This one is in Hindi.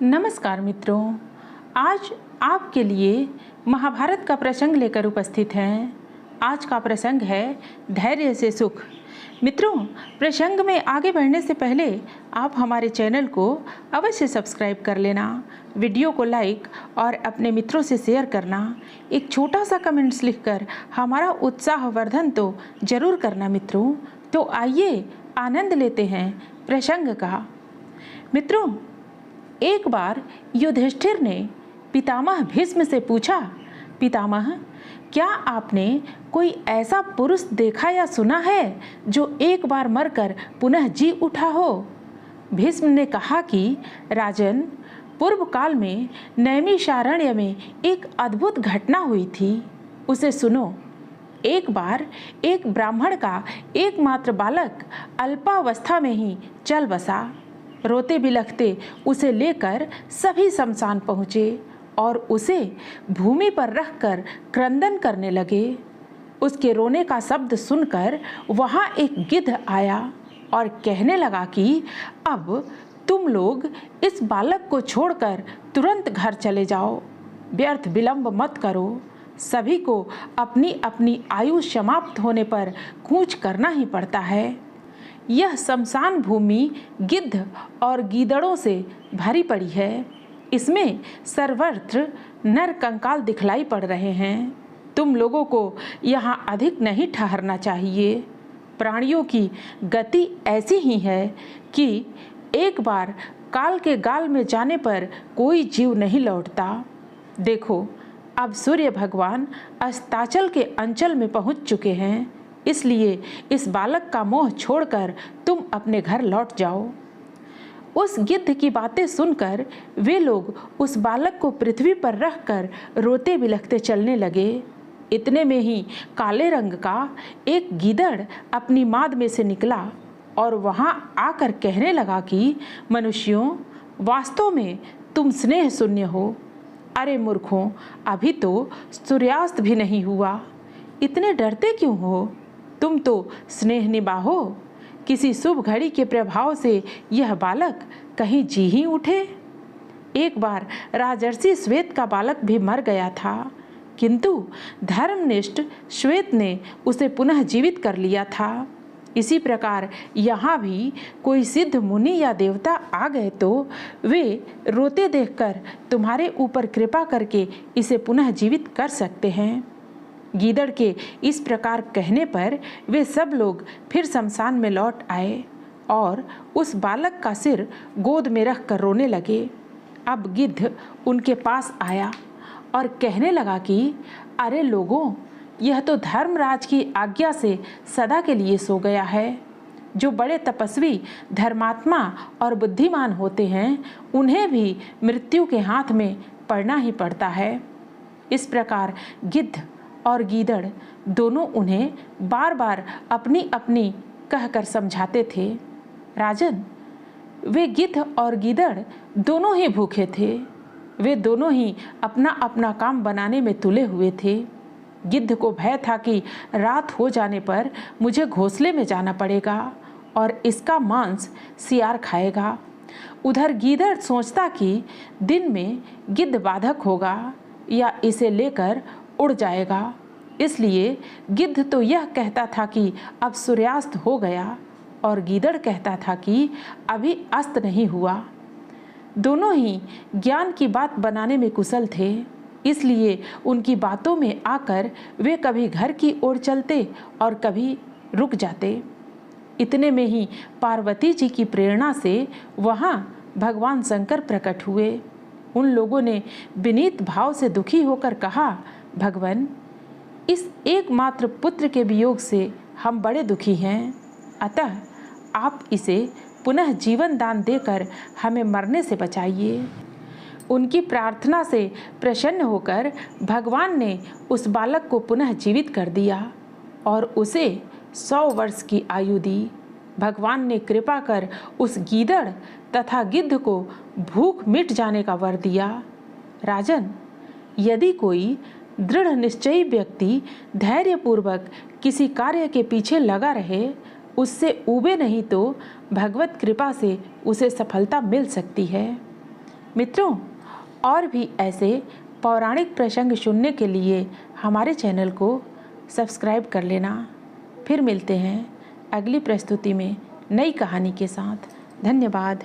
नमस्कार मित्रों, आज आपके लिए महाभारत का प्रसंग लेकर उपस्थित हैं। आज का प्रसंग है धैर्य से सुख। मित्रों, प्रसंग में आगे बढ़ने से पहले आप हमारे चैनल को अवश्य सब्सक्राइब कर लेना, वीडियो को लाइक और अपने मित्रों से शेयर करना, एक छोटा सा कमेंट्स लिखकर हमारा उत्साहवर्धन तो जरूर करना मित्रों। तो आइए आनंद लेते हैं प्रसंग का। मित्रों, एक बार युधिष्ठिर ने पितामह भीष्म से पूछा, पितामह, क्या आपने कोई ऐसा पुरुष देखा या सुना है जो एक बार मरकर पुनः जी उठा हो? भीष्म ने कहा कि राजन, पूर्व काल में नैमिषारण्य में एक अद्भुत घटना हुई थी, उसे सुनो। एक बार एक ब्राह्मण का एकमात्र बालक अल्पावस्था में ही चल बसा। रोते बिलखते उसे लेकर सभी शमशान पहुँचे और उसे भूमि पर रखकर क्रंदन करने लगे। उसके रोने का शब्द सुनकर वहाँ एक गिद्ध आया और कहने लगा कि अब तुम लोग इस बालक को छोड़कर तुरंत घर चले जाओ, व्यर्थ विलंब मत करो। सभी को अपनी अपनी आयु समाप्त होने पर कूच करना ही पड़ता है। यह शमशान भूमि गिद्ध और गीदड़ों से भरी पड़ी है। इसमें सर्वत्र नर कंकाल दिखलाई पड़ रहे हैं। तुम लोगों को यहाँ अधिक नहीं ठहरना चाहिए। प्राणियों की गति ऐसी ही है कि एक बार काल के गाल में जाने पर कोई जीव नहीं लौटता। देखो, अब सूर्य भगवान अस्ताचल के अंचल में पहुँच चुके हैं, इसलिए इस बालक का मोह छोड़कर तुम अपने घर लौट जाओ। उस गिद्ध की बातें सुनकर वे लोग उस बालक को पृथ्वी पर रखकर रोते बिलखते चलने लगे। इतने में ही काले रंग का एक गीदड़ अपनी माद में से निकला और वहां आकर कहने लगा कि मनुष्यों, वास्तव में तुम स्नेह शून्य हो। अरे मूर्खों, अभी तो सूर्यास्त भी नहीं हुआ, इतने डरते क्यों हो? तुम तो स्नेह निभाओ। किसी शुभ घड़ी के प्रभाव से यह बालक कहीं जी ही उठे। एक बार राजर्षि श्वेत का बालक भी मर गया था, किंतु धर्मनिष्ठ श्वेत ने उसे पुनः जीवित कर लिया था। इसी प्रकार यहाँ भी कोई सिद्ध मुनि या देवता आ गए तो वे रोते देखकर तुम्हारे ऊपर कृपा करके इसे पुनः जीवित कर सकते हैं। गीदड़ के इस प्रकार कहने पर वे सब लोग फिर शमशान में लौट आए और उस बालक का सिर गोद में रखकर रोने लगे। अब गिद्ध उनके पास आया और कहने लगा कि अरे लोगों, यह तो धर्मराज की आज्ञा से सदा के लिए सो गया है। जो बड़े तपस्वी, धर्मात्मा और बुद्धिमान होते हैं, उन्हें भी मृत्यु के हाथ में पड़ना ही पड़ता है। इस प्रकार गिद्ध और गीदड़ दोनों उन्हें बार बार अपनी अपनी कहकर समझाते थे। राजन, वे गिद्ध और गीदड़ दोनों ही भूखे थे। वे दोनों ही अपना अपना काम बनाने में तुले हुए थे। गिद्ध को भय था कि रात हो जाने पर मुझे घोंसले में जाना पड़ेगा और इसका मांस सियार खाएगा। उधर गीदड़ सोचता कि दिन में गिद्ध बाधक होगा या इसे लेकर उड़ जाएगा। इसलिए गिद्ध तो यह कहता था कि अब सूर्यास्त हो गया और गीदड़ कहता था कि अभी अस्त नहीं हुआ। दोनों ही ज्ञान की बात बनाने में कुशल थे, इसलिए उनकी बातों में आकर वे कभी घर की ओर चलते और कभी रुक जाते। इतने में ही पार्वती जी की प्रेरणा से वहाँ भगवान शंकर प्रकट हुए। उन लोगों ने विनीत भाव से दुखी होकर कहा, भगवान, इस एकमात्र पुत्र के वियोग से हम बड़े दुखी हैं, अतः आप इसे पुनः जीवन दान देकर हमें मरने से बचाइए। उनकी प्रार्थना से प्रसन्न होकर भगवान ने उस बालक को पुनः जीवित कर दिया और उसे 100 वर्ष की आयु दी। भगवान ने कृपा कर उस गीदड़ तथा गिद्ध को भूख मिट जाने का वर दिया। राजन, यदि कोई दृढ़ निश्चयी व्यक्ति धैर्यपूर्वक किसी कार्य के पीछे लगा रहे, उससे ऊबे नहीं तो भगवत कृपा से उसे सफलता मिल सकती है। मित्रों, और भी ऐसे पौराणिक प्रसंग सुनने के लिए हमारे चैनल को सब्सक्राइब कर लेना। फिर मिलते हैं अगली प्रस्तुति में नई कहानी के साथ। धन्यवाद।